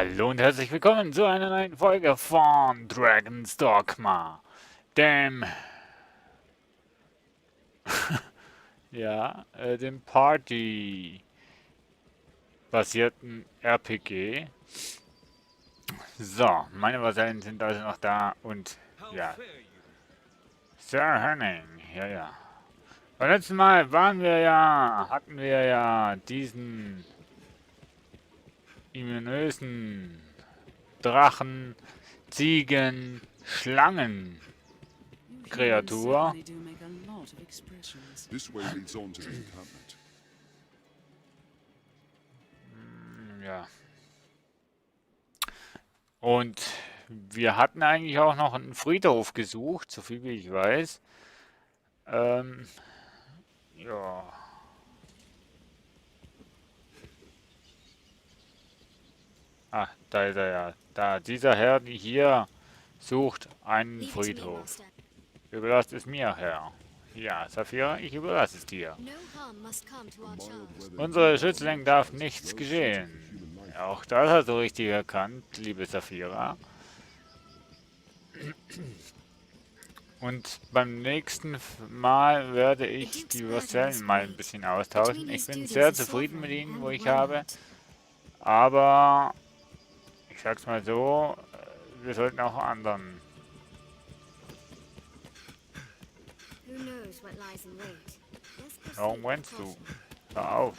Hallo und herzlich willkommen zu einer neuen Folge von Dragons Dogma, dem, dem Party-basierten RPG. So, meine Vasallen sind also noch da und ja, Sir Henning, ja. Beim letzten Mal hatten wir ja diesen ominösen Drachen, Ziegen, Schlangen Kreatur. This way leads on to the encampment. Ja. Und wir hatten eigentlich auch noch einen Friedhof gesucht, so viel wie ich weiß. Ja. Ah, da ist er ja. Da, dieser Herr hier sucht einen Friedhof. Überlasst es mir, Herr. Ja, Saphira, ich überlasse es dir. Unsere Schützling darf nichts geschehen. Auch das hast du richtig erkannt, liebe Saphira. Und beim nächsten Mal werde ich die Vasellen mal ein bisschen austauschen. Ich bin sehr zufrieden mit ihnen, wo ich habe. Aber, ich sag's mal so, wir sollten auch anderen. Warum rennst du? Hör auf.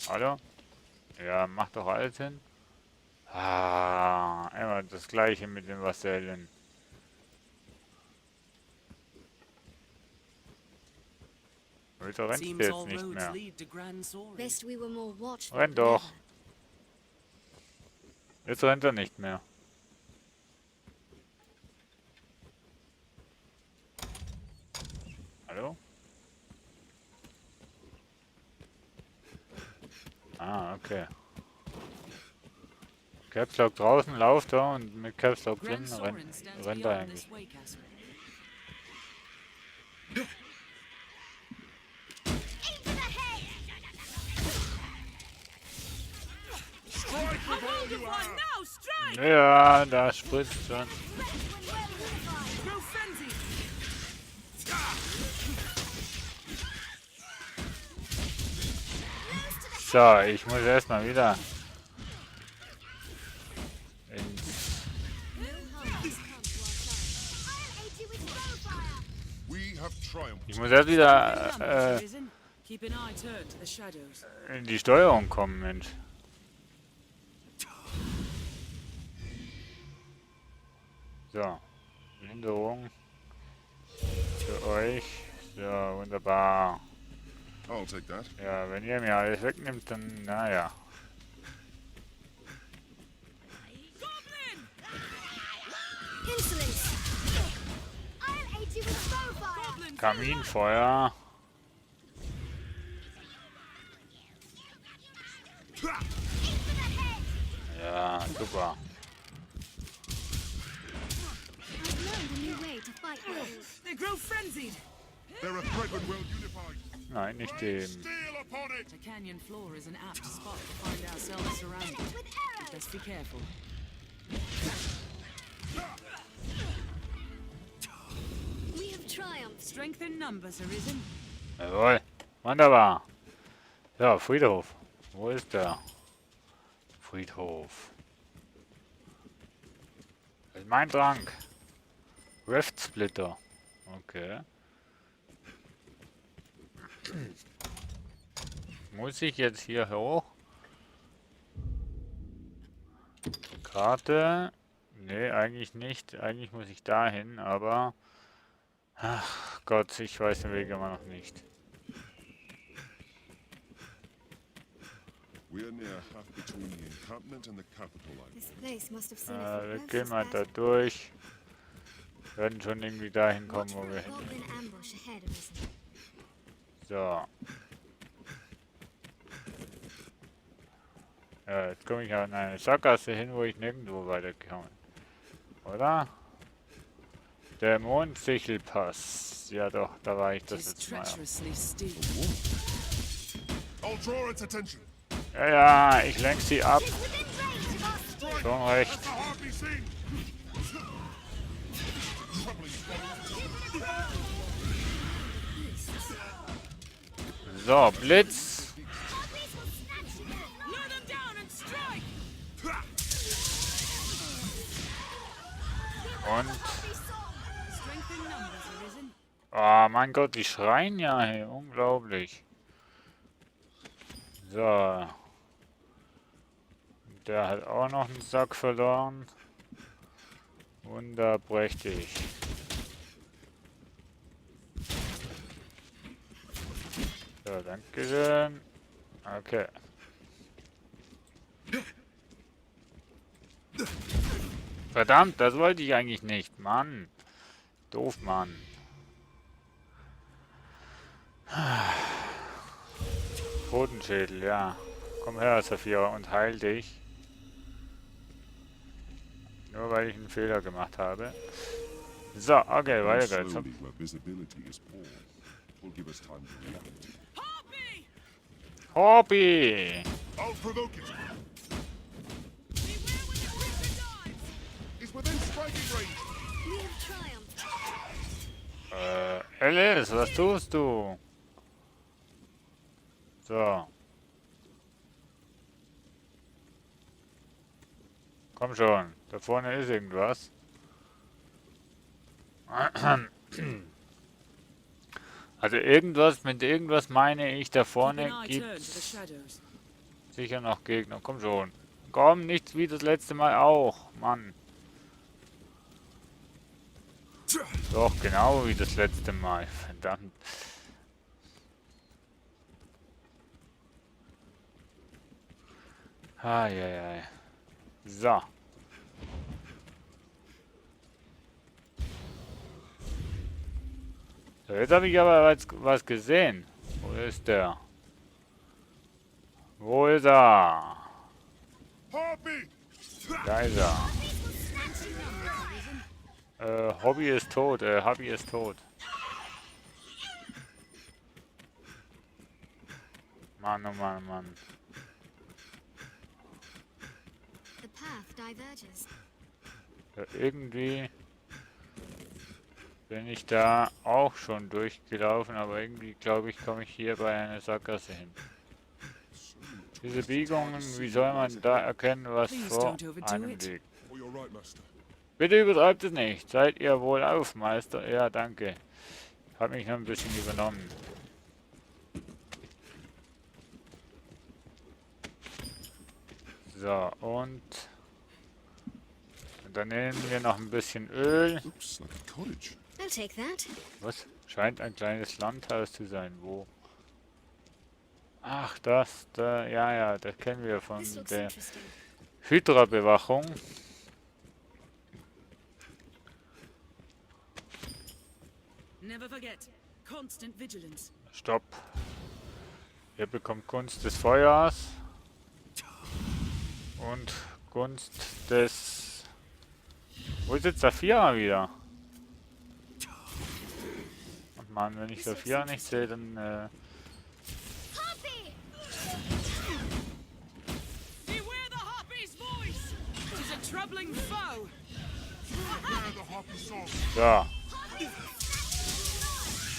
Hallo? Ja, mach doch alles hin. Ah, immer das gleiche mit den Vasellen. Wieso rennst du jetzt nicht mehr? Renn doch. Jetzt rennt er nicht mehr. Hallo? Ah, okay. Caps Lock draußen, lauft er und mit Caps Lock drin rennt er eigentlich. Ja, da spritzt schon. So, ich muss erstmal wieder Ich muss erst wieder in die Steuerung kommen, Mensch. So, Linderung für euch. So, wunderbar. I'll take that. Ja, wenn ihr mir alles wegnimmt, dann, naja. Kaminfeuer. Ja, super. Nein, nicht dem. The canyon floor is an apt spot to find ourselves surrounded. Best be careful. We have triumphed. Strength in numbers, Arisen. Jawohl. Wunderbar. So, Friedhof. Wo ist der? Friedhof. Das ist mein Trank. Rift Splitter. Okay. Muss ich jetzt hier hoch? Karte? Nee, eigentlich nicht. Eigentlich muss ich dahin, aber... Ach Gott, ich weiß den Weg immer noch nicht. We're near half between the encampment and the capital line. This place must have seen Wir gehen mal da durch. Wir werden schon irgendwie dahin kommen, wo wir hin. So. Ja, jetzt komme ich an eine Sackgasse hin, wo ich nirgendwo weiterkomme. Oder? Der Mondsichelpass. Ja doch, da war ich das letzte Mal. I'll draw its attention. Ja, ja, ich lenk sie ab. Schon recht. So, Blitz. Lure them down and strike! Und... Strength in numbers, Arisen. Oh mein Gott, die schreien ja, hey, unglaublich. So. Der hat auch noch einen Sack verloren. Wunderprächtig. So, danke schön. Okay. Verdammt, das wollte ich eigentlich nicht. Mann. Doof, Mann. Totenschädel, ja. Komm her, Saphira, und heil dich. Nur weil ich einen Fehler gemacht habe. So, okay, Go weiter geht's. slowly where visibility is poor. It will give us time to react. Harpy! Hobby! I'll provoke it. Beware when the creature dives! It's within striking range. We have triumphed. Alice, was tust du? So. Komm schon, da vorne ist irgendwas. Also irgendwas, mit irgendwas meine ich, da Keep an vorne eye turned to the gibt's shadows. sicher noch Gegner. Komm schon. Komm, nichts wie das letzte Mal auch, Mann. Doch, genau wie das letzte Mal. Verdammt. Eieiei. So. So, jetzt habe ich aber was gesehen. Wo ist der? Wo ist er? Harpy! Da ist er. Hobby ist tot. Hobby ist tot. Mann, oh Mann, Mann. The path diverges. Ja, irgendwie bin ich da auch schon durchgelaufen, aber irgendwie glaube ich, komme ich hier bei einer Sackgasse hin. Diese Biegungen, wie soll man da erkennen, was vor einem liegt? Oh, you're right, Master. Bitte übertreibt es nicht. Seid ihr wohl auf, Meister? Ja, danke. Hab mich noch ein bisschen übernommen. So, und dann nehmen wir noch ein bisschen Öl. Looks like a cottage. I'll take that. Was? Scheint ein kleines Landhaus zu sein. Wo? Ach, das, da, ja, ja, das kennen wir von This looks der interesting. Hydra-Bewachung. Never forget, constant vigilance. Stopp. Ihr bekommt Gunst des Feuers. Und Gunst des... Wo ist jetzt Saphira wieder? Und Mann, wenn ich Saphira nicht sehe, dann... Harpy! Beware the harpy's voice! It is a troubling foe! Beware the harpy song. Ja.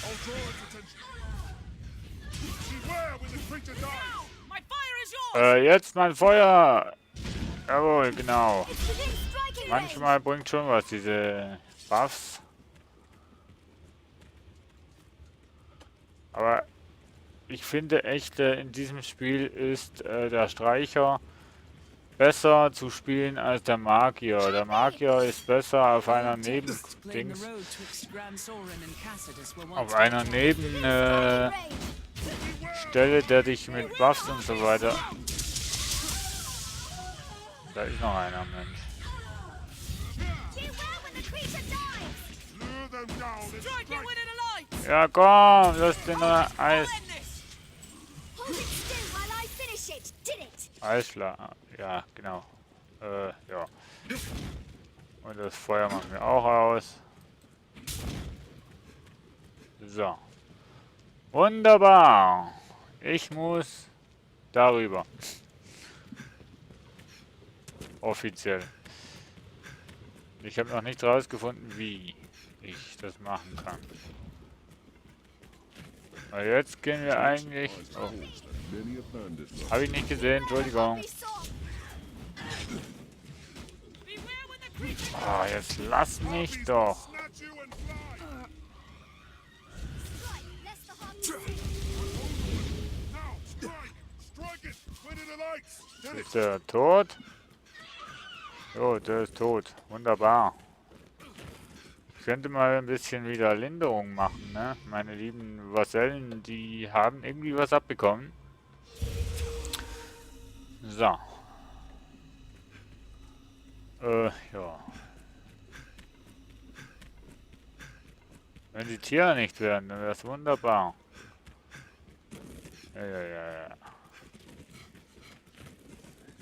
I'll draw its attention. Beware when the creature dies. My fire is yours! Jetzt mein Feuer! Jawohl, genau. It's within striking range. Manchmal bringt schon was, diese Buffs. Aber ich finde echt, in diesem Spiel ist der Streicher besser zu spielen als der Magier. Der Magier ist besser auf einer Playing the Nebendings, road twixt Gran Soren and Cassidus were once auf einer Nebenstelle, der dich mit Buffs und so weiter. Da ist noch einer, Mensch. Beware when the creature dives. Lure them down and Strike it strike. when it alights! Ja, komm, lass den Eis. End this! Hold it still while I finish it. Did it? Eisschlag. Ja, genau. Ja. Und das Feuer machen wir auch aus. So. Wunderbar. Ich muss darüber. Offiziell. Ich habe noch nicht rausgefunden, wie ich das machen kann. Aber jetzt gehen wir eigentlich... Oh, Many a bandit runs. habe ich nicht gesehen, Entschuldigung. Be soft. Oh, jetzt lass mich doch. Snatch you and fly! Strike, lest the harm you seek. Now, strike! Strike it! Split in the lights! Hit it! Ist der tot? Jo, der ist tot. Wunderbar. Ich könnte mal ein bisschen wieder Linderung machen, ne? Meine lieben Vasellen, die haben irgendwie was abbekommen. So. Ja. Wenn die Tiere nicht wären, dann wäre es wunderbar. Ja.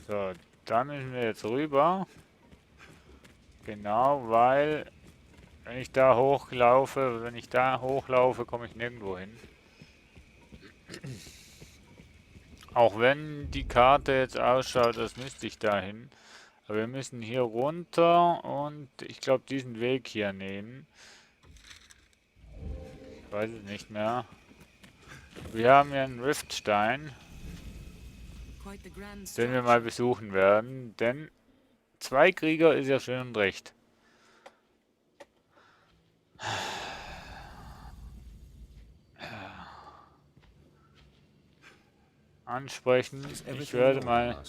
So, da müssen wir jetzt rüber. Genau, weil wenn ich da hochlaufe, komme ich nirgendwo hin. Auch wenn die Karte jetzt ausschaut, als müsste ich da hin. Aber wir müssen hier runter und ich glaube diesen Weg hier nehmen. Ich weiß es nicht mehr. Wir haben hier einen Riftstein, Quite the grand den wir mal besuchen werden, denn 2 Krieger ist ja schön und recht. Ansprechen. Ich werde mal...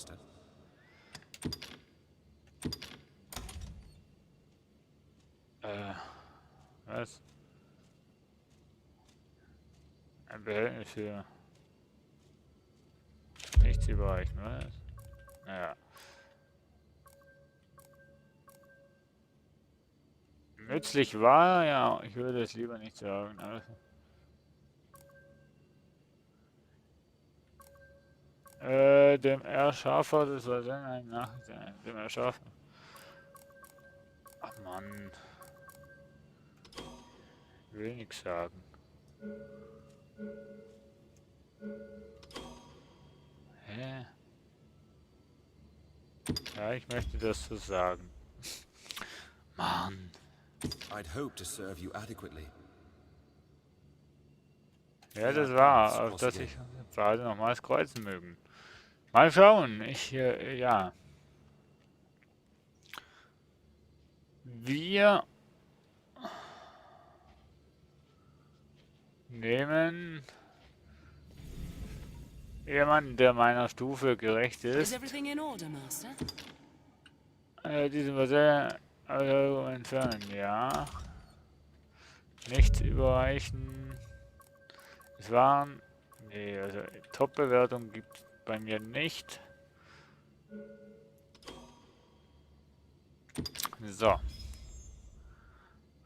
Was? Ein Behältnis für... Nichts überreichen, was? Naja. Nützlich war, ja, ich würde es lieber nicht sagen. Also. Dem Erschaffer, das war dann eine Nachricht, dem Erschaffer. Ach Mann. Ich will nichts sagen. Hä? Ja, ich möchte das so sagen. Mann. I'd hope to serve you adequately. Ja, das war, auf dass ich beide nochmals kreuzen mögen. Mal schauen, ja. Wir nehmen jemanden, der meiner Stufe gerecht Is ist. everything in order, Master? Diesen Vasellen entfernen, ja. Nichts überreichen. Es waren... Nee, also Top-Bewertung gibt es bei mir nicht. So.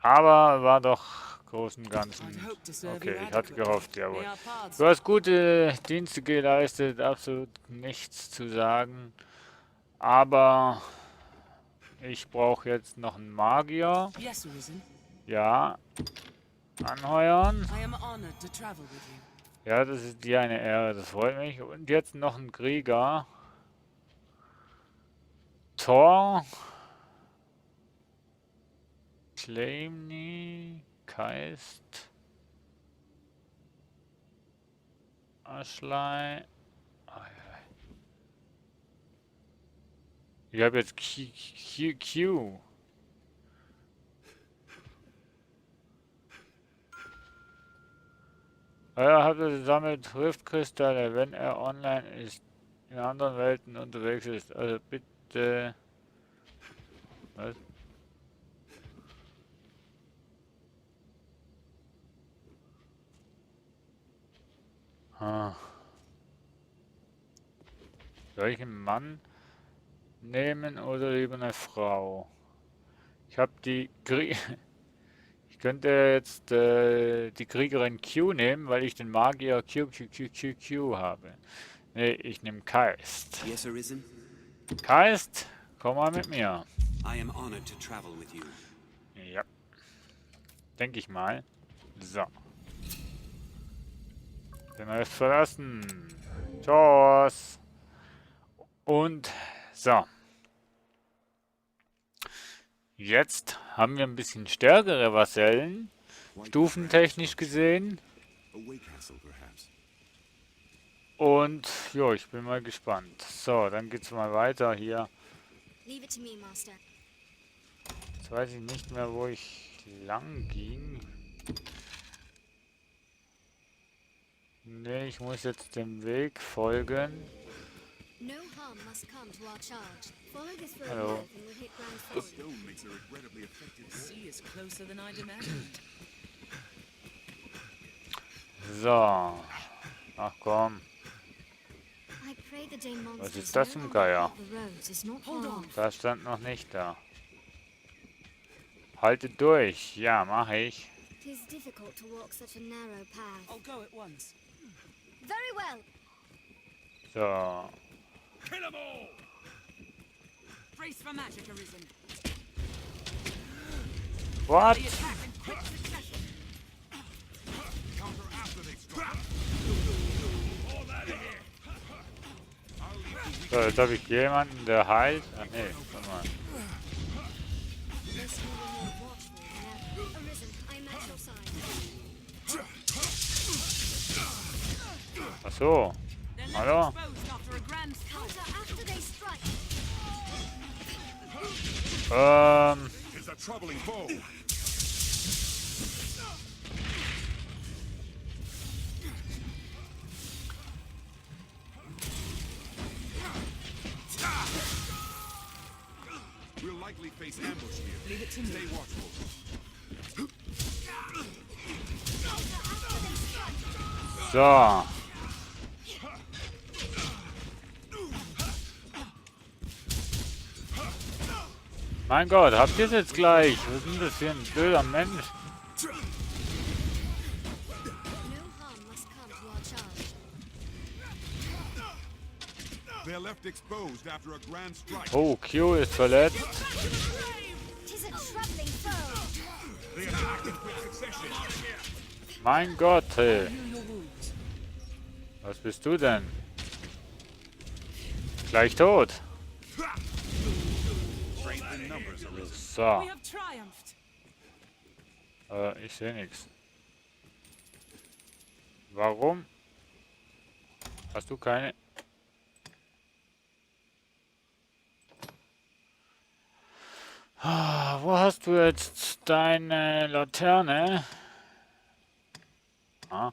Aber war doch großen und Ganzen... I'd hope to serve Okay, you ich hatte adequately. gehofft, jawohl. May our paths Du hast gute Dienste geleistet, absolut nichts zu sagen. Aber ich brauche jetzt noch einen Magier. Yes, Arisen. Ja. Anheuern. I am honored to travel with you. Ja, das ist dir eine Ehre, das freut mich. Und jetzt noch ein Krieger. Thor. Claimney. Keist. Aschlei. Ich habe jetzt Q. Er hat gesammelt Riftkristalle, wenn er online ist, in anderen Welten unterwegs ist. Also bitte... Was? Soll ich einen Mann nehmen oder lieber eine Frau? Ich habe die Ich könnte jetzt die Kriegerin Q nehmen, weil ich den Magier Q habe. Nee, ich nehme Keist. Yes, Arisen? Keist, komm mal mit mir. I am honored to travel with you. Ja. Denke ich mal. So. Den Rest verlassen. Tschüss. Und so. Jetzt haben wir ein bisschen stärkere Vasellen, stufentechnisch gesehen. A way castle, perhaps. Und ja, ich bin mal gespannt. So, dann geht's mal weiter hier. Leave it to me, Master. Jetzt weiß ich nicht mehr, wo ich lang ging. Ne, ich muss jetzt dem Weg folgen. No harm must come to our charge. Follow this road Hello. north and we'll hit ground The forward. stone makes a regrettably effective The sea is closer than I'd imagined. So. Ach komm, I pray the day monsters ist das no im longer Geier? haunt the roads is not Hold far on. off. das stand noch nicht da. Haltet durch. Ja, mache ich. Tis difficult to walk such a narrow path. I'll go at once. Very well. So. Kill 'em all! Brace for magic, Arisen. What? The attack in quick succession. Counter after they strike. All out of here! I'll leave you So, jetzt habe ich jemanden, der heilt. Ach nee, warte mal. Unless you were more watchful than ever. Arisen, I am at your side. Ach so. They're Hallo? left exposed after a grand Counter strike. after they strike. It's a troubling foe. We'll likely face ambush here. Leave it to me. Stay watchful. so. Mein Gott, habt ihr es jetzt gleich? Was ist denn das für ein blöder Mensch? No harm must come to our charge. They're left exposed after a grand strike. Oh, Q ist verletzt. Tis a troubling foe. They attack in quick succession. Mein Gott, hey. Heal your wounds. Was bist du denn? Gleich tot. Strength in numbers, Arisen. So, We have triumphed. ich sehe nichts. Warum? Hast du keine? Ah, wo hast du jetzt deine Laterne? Ah.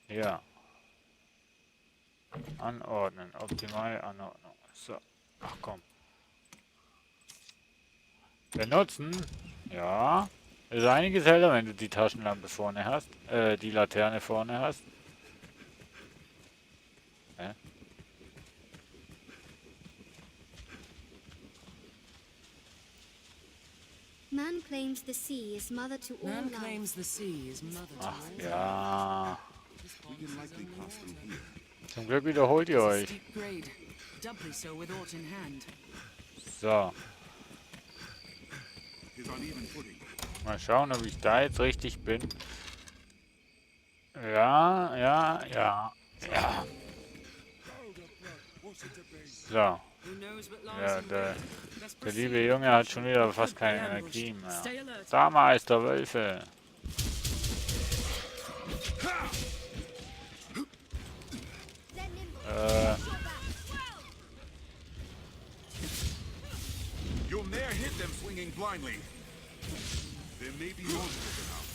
Ja. Anordnen. Optimale Anordnung. So. Ach komm. Benutzen. Ja. Ist einiges heller, wenn du die Taschenlampe vorne hast. Die Laterne vorne hast. Hä? Man claims the sea is mother to all Man life. claims the sea is mother to Ach all. ja. This We pond can is likely only pass them water. here. Zum Glück wiederholt ihr It's a euch. steep grade, doubly so with aught in hand. So. Is on even footing. Mal schauen, ob ich da jetzt richtig bin. Ja, ja, ja. Ja. So. Who knows what lies Ja, in der wait? Best Der proceed. liebe Junge hat schon wieder fast keine Energie mehr. Da, Meister Wölfe. They're nimble. Äh, You'll ne'er hit them swinging blindly. There may be more enough.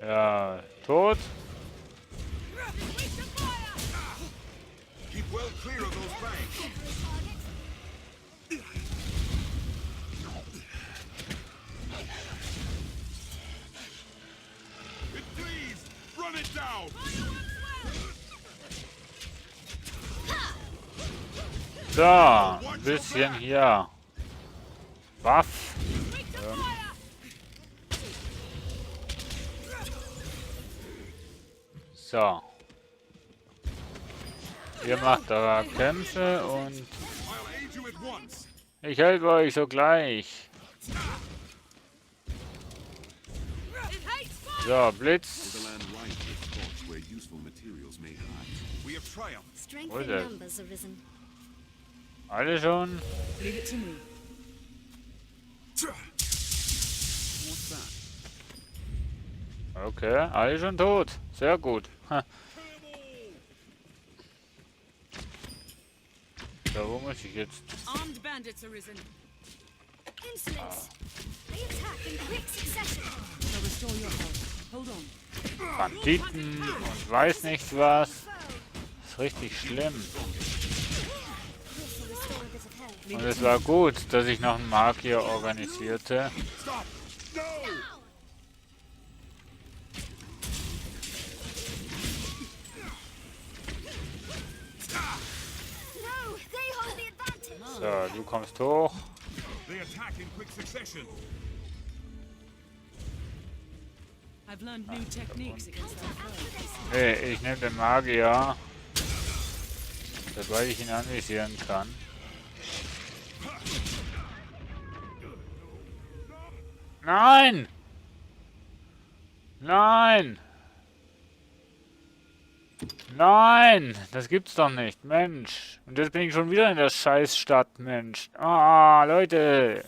ja, tot. Keep well clear of those banks. It flees! Run it down! So, ein bisschen hier. Waff. So. Ihr macht da Kämpfe und I'll aid you at once. ich helfe euch sogleich. So, Blitz. The land rife with spots where useful materials may hide. We have triumphed. Strength What in the- numbers arisen. Alle schon? Leave it to me. What's that? Okay, alle schon tot. Sehr gut. Ha. So, wo muss ich jetzt? Armed bandits arisen. Insolence. They attack in quick succession. Shall restore your health. Hold on. Banditen und weiß nicht was. Ist richtig schlimm. This will restore a bit of health. Und es war gut, dass ich noch einen Magier organisierte. Stop! No! No, they hold the advantage. So, du kommst hoch. They attack in quick succession. I've learned new techniques against our foe. Nee, ich nehme den Magier. Sobald ich ihn anvisieren kann. Nein! Nein! Nein! Das gibt's doch nicht, Mensch. Und jetzt bin ich schon wieder in der Scheißstadt, Mensch. Ah, Leute.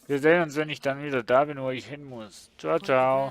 Wir sehen uns, wenn ich dann wieder da bin, wo ich hin muss. Ciao, ciao.